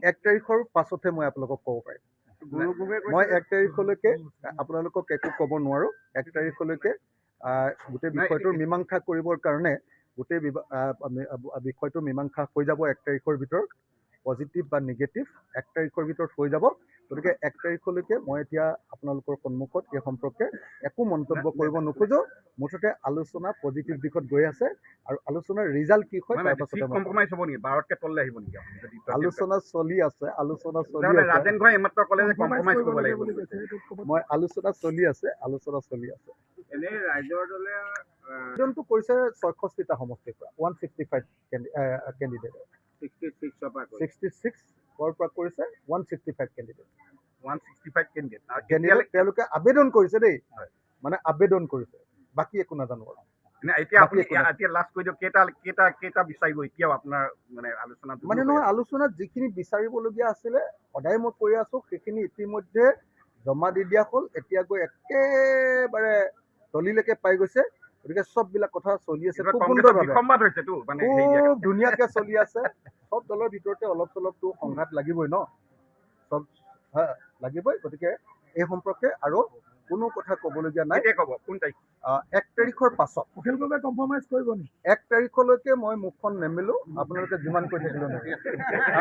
1 তাৰিখৰ পাছতহে মই আপোনালোকক ক'ব পাৰিম। মই 1 তাৰিখলৈকে আপোনালোকক একো ক'ব নোৱাৰোঁ। 1 তাৰিখলৈকে গোটেই বিষয়টোৰ মীমাংসা কৰিবৰ কাৰণে গোটেই বিষয়টো মীমাংসা হৈ যাব 1 তাৰিখৰ ভিতৰত। পজিটিভ বা নিগেটিভ 1 তাৰিখৰ ভিতৰত হৈ যাব। গতিকে 1 তাৰিখলৈকে মই এতিয়া আপোনালোকৰ সন্মুখত এই সম্পৰ্কে একো মন্তব্য কৰিব নোখোজো। মুঠতে আলোচনা পজিটিভ দিশত গৈ আছে আৰু আলোচনাৰ ৰিজাল্ট কি হয় তাৰ পাছতে কম্প্ৰমাইজ হ'ব নেকি 12তকৈ তললৈ আহিব নেকি আলোচনা চলি আছে। ৰাজেন ঘৰে এইমাত্ৰ ক'লে যে কম্প্ৰমাইজ কৰিব লাগিব মই আলোচনা চলি আছে। এনেই ৰাইজৰ দলে আবেদনটো কৰিছে 66টা সমষ্টিৰ পৰা 165 কেণ্ডিডেট 66ৰ পৰা কৰিছে 165 কেণ্ডিডেট 165 কেণ্ডিডেট তেওঁলোকে আবেদন কৰিছে দেই, মানে আবেদন কৰিছে, বাকী একো নাজানো আৰু। এতিয়া আপুনি এতিয়া লাষ্ট কৈ দিয়ক কেইটা বিচাৰিব এতিয়াও আপোনাৰ মানে আলোচনা মানে নহয়, আলোচনাত যিখিনি বিচাৰিবলগীয়া আছিলে সদায় মই কৈ আছো সেইখিনি ইতিমধ্যে জমা দি দিয়া হ'ল। এতিয়া গৈ একেবাৰে তলিলৈকে পাই গৈছে। গতিকে চববিলাক কথা চলি আছে খুব সুন্দৰভাৱে, খুব ধুনীয়াকে চলি আছে। চব দলৰ ভিতৰতে অলপ চলপতো সংঘাত লাগিবই ন, চব লাগিবই। গতিকে এই সম্পৰ্কে আৰু কোনো কথা ক'বলগীয়া নাই। 1 তাৰিখৰ পাছত কম্প্ৰমাইজ কৰিব নেকি? 1 তাৰিখলৈকে মই মুখখন নেমেলো, আপোনালোকে যিমান কৈ থাকিলেও নেমেলো।